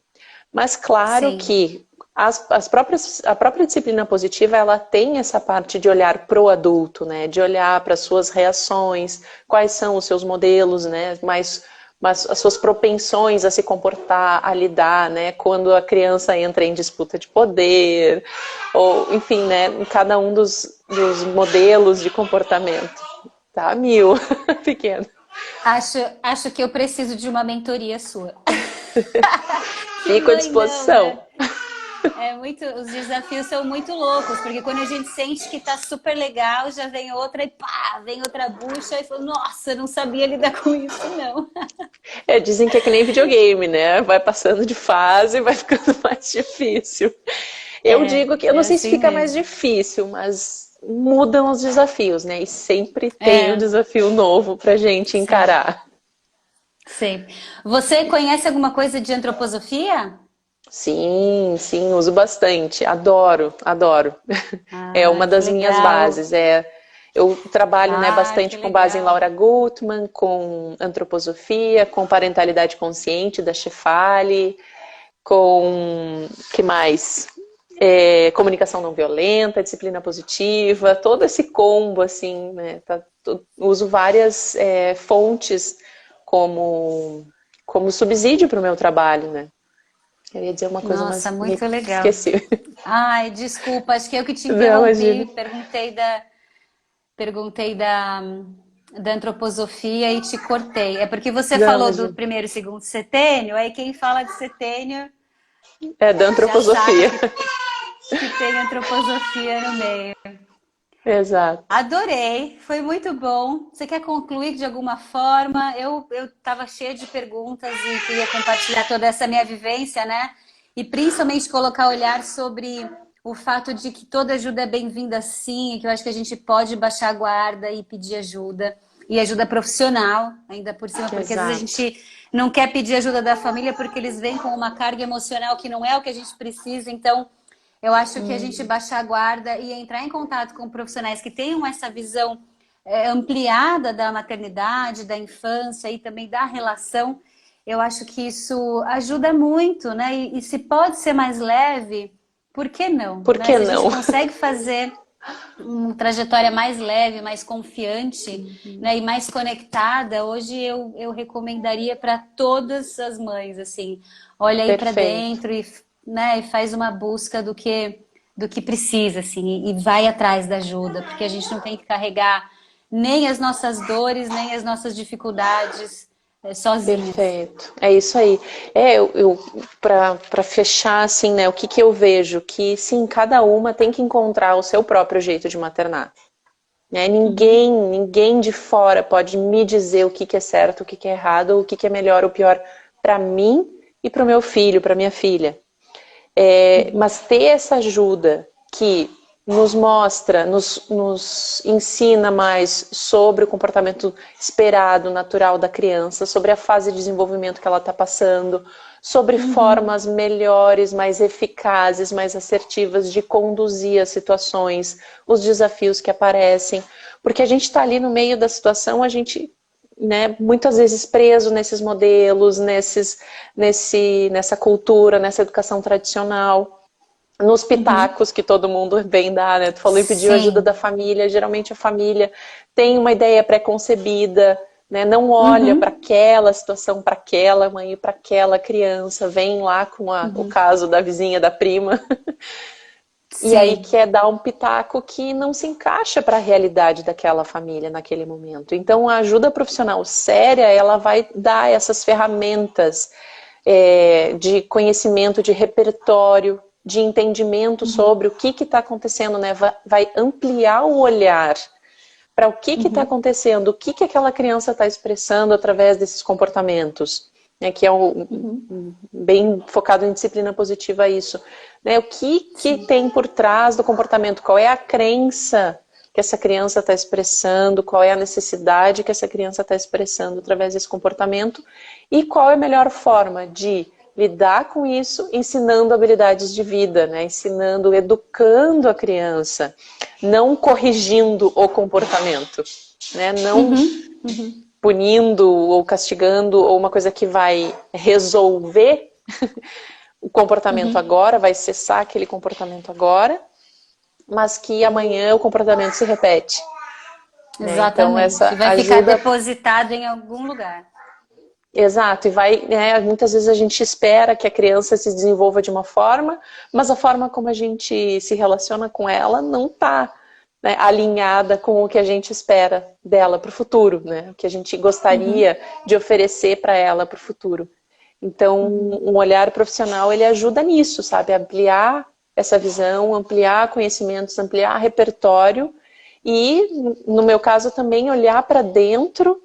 Mas claro Sim. que a própria disciplina positiva, ela tem essa parte de olhar para o adulto, né? De olhar para as suas reações, quais são os seus modelos, né? Mas as suas propensões a se comportar, a lidar, né? Quando a criança entra em disputa de poder, ou enfim, né? Em cada um dos modelos de comportamento. Tá, mil, pequeno. Acho que eu preciso de uma mentoria sua. Que Fico à mãe não, disposição. né? É muito, os desafios são muito loucos, porque quando a gente sente que tá super legal, já vem outra e pá, vem outra bucha e fala, nossa, eu não sabia lidar com isso, não. É, dizem que é que nem videogame, né? Vai passando de fase e vai ficando mais difícil. Eu digo que, eu não É sei se assim fica mais mesmo. difícil, mas mudam os desafios, né? E sempre tem um É, desafio novo pra gente sim, encarar. sim. Você conhece alguma coisa de antroposofia? Sim, sim, uso bastante. Adoro, adoro. É Ah, uma que das minhas legal. bases. Eu trabalho, né, Ah, bastante que com base em legal. Laura Gutman, com antroposofia, com parentalidade consciente da Shefali, com que mais? Comunicação não violenta, disciplina positiva, todo esse combo, assim, né? Uso várias fontes como, como subsídio para o meu trabalho, né? Eu ia dizer uma coisa, Nossa, mas me muito legal. esqueci. Ai, desculpa, acho que eu que te Não, imagina. interrompi, perguntei da antroposofia e te cortei. É porque você Não, falou do imagina. primeiro e segundo setênio, aí quem fala de setênio É da já sabe antroposofia. que tem antroposofia no meio. Exato. Adorei, foi muito bom. Você quer concluir de alguma forma? Eu estava cheia de perguntas e queria compartilhar toda essa minha vivência, né? E principalmente colocar olhar sobre o fato de que toda ajuda é bem-vinda sim, e que eu acho que a gente pode baixar a guarda e pedir ajuda. E ajuda profissional, ainda por cima, porque às vezes a Exato. gente não quer pedir ajuda da família porque eles vêm com uma carga emocional que não é o que a gente precisa. Então, eu acho que a gente baixar a guarda e entrar em contato com profissionais que tenham essa visão ampliada da maternidade, da infância e também da relação, eu acho que isso ajuda muito, né? E se pode ser mais leve, por que não, Por né? que Se a gente não? consegue fazer uma trajetória mais leve, mais confiante, né, e mais conectada, hoje eu recomendaria para todas as mães, assim, olha aí para Perfeito. dentro e, né, e faz uma busca do que precisa, assim, e vai atrás da ajuda, porque a gente não tem que carregar nem as nossas dores, nem as nossas dificuldades sozinhas. Perfeito, é isso aí. Eu para fechar assim, né, o que que eu vejo que sim, cada uma tem que encontrar o seu próprio jeito de maternar, né? Ninguém de fora pode me dizer o que que é certo, o que que é errado, o que que é melhor ou pior para mim e para o meu filho, para minha filha. Mas ter essa ajuda que nos mostra, nos ensina mais sobre o comportamento esperado, natural da criança, sobre a fase de desenvolvimento que ela está passando, sobre Uhum, formas melhores, mais eficazes, mais assertivas de conduzir as situações, os desafios que aparecem, porque a gente está ali no meio da situação, a gente, né, muitas vezes preso nesses modelos, nessa cultura, nessa educação tradicional, nos uhum. pitacos que todo mundo vem dar, né? Tu falou e pediu ajuda da Sim. família. Geralmente a família tem uma ideia pré-concebida, né? Não olha para Uhum, aquela situação, para aquela mãe, para aquela criança. Vem lá com o uhum. caso da vizinha, da prima, e aí Sim. quer dar um pitaco que não se encaixa para a realidade daquela família naquele momento. Então, a ajuda profissional séria, ela vai dar essas ferramentas de conhecimento, de repertório, de entendimento Uhum, sobre o que está acontecendo, né? Vai ampliar o olhar para o que está uhum. acontecendo, o que aquela criança está expressando através desses comportamentos. né, que é bem focado em disciplina positiva isso. Né, o que tem por trás do comportamento? Qual é a crença que essa criança está expressando? Qual é a necessidade que essa criança está expressando através desse comportamento? E qual é a melhor forma de lidar com isso, ensinando habilidades de vida, né? Ensinando, educando a criança, não corrigindo o comportamento, né? Não punindo ou castigando, ou uma coisa que vai resolver o comportamento agora, vai cessar aquele comportamento agora, mas que amanhã o comportamento se repete. Né? Então Exatamente. essa E vai ficar ajuda. depositado em algum lugar. Exato, e vai, né, muitas vezes a gente espera que a criança se desenvolva de uma forma, mas a forma como a gente se relaciona com ela não está, né, alinhada com o que a gente espera dela para o futuro, né, o que a gente gostaria de oferecer para ela para o futuro. Então, um olhar profissional, ele ajuda nisso, sabe, ampliar essa visão, ampliar conhecimentos, ampliar repertório e, no meu caso, também olhar para dentro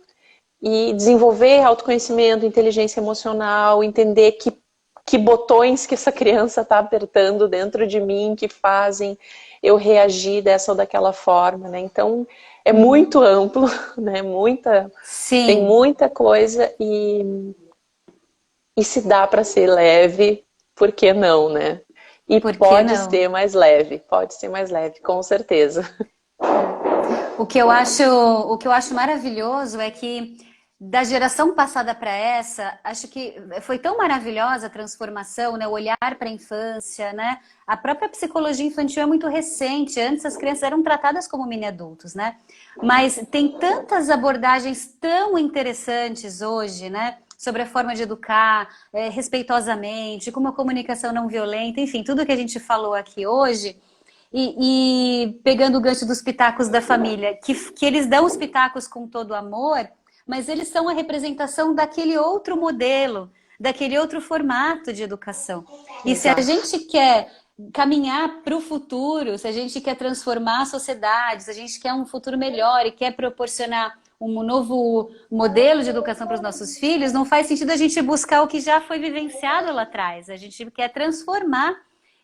e desenvolver autoconhecimento, inteligência emocional, entender que botões que essa criança está apertando dentro de mim que fazem eu reagir dessa ou daquela forma, né? Então é muito amplo, né? Tem Sim. muita coisa e se dá para ser leve, por que não, né? E Por que pode não? ser mais leve, com certeza. O que eu acho maravilhoso é que da geração passada para essa, acho que foi tão maravilhosa a transformação, né? O olhar para a infância, né? A própria psicologia infantil é muito recente. Antes as crianças eram tratadas como mini adultos, né? Mas tem tantas abordagens tão interessantes hoje, né? Sobre a forma de educar, respeitosamente, com uma comunicação não violenta, enfim, tudo que a gente falou aqui hoje. E pegando o gancho dos pitacos da família, que eles dão os pitacos com todo amor, mas eles são a representação daquele outro modelo, daquele outro formato de educação. E se a Exato. gente quer caminhar para o futuro, se a gente quer transformar a sociedade, se a gente quer um futuro melhor e quer proporcionar um novo modelo de educação para os nossos filhos, não faz sentido a gente buscar o que já foi vivenciado lá atrás. A gente quer transformar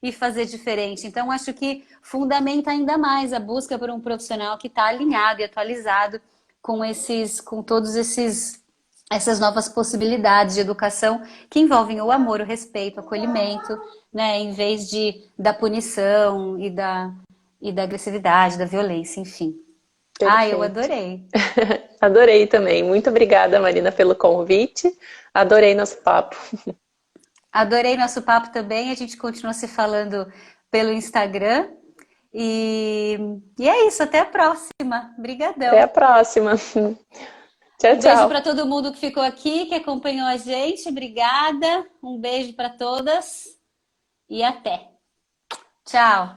e fazer diferente. Então, acho que fundamenta ainda mais a busca por um profissional que está alinhado e atualizado com todos essas novas possibilidades de educação que envolvem o amor, o respeito, o acolhimento, né, em vez da punição e da agressividade, da violência, enfim. Ah, eu Perfeito. adorei. Adorei também. Muito obrigada, Marina, pelo convite. Adorei nosso papo. Adorei nosso papo também. A gente continua se falando pelo Instagram. E é isso, até a próxima. Até a Obrigadão. próxima. Tchau, Um beijo tchau. para todo mundo que ficou aqui, que acompanhou a gente. Obrigada. Um beijo para todas e até. Tchau.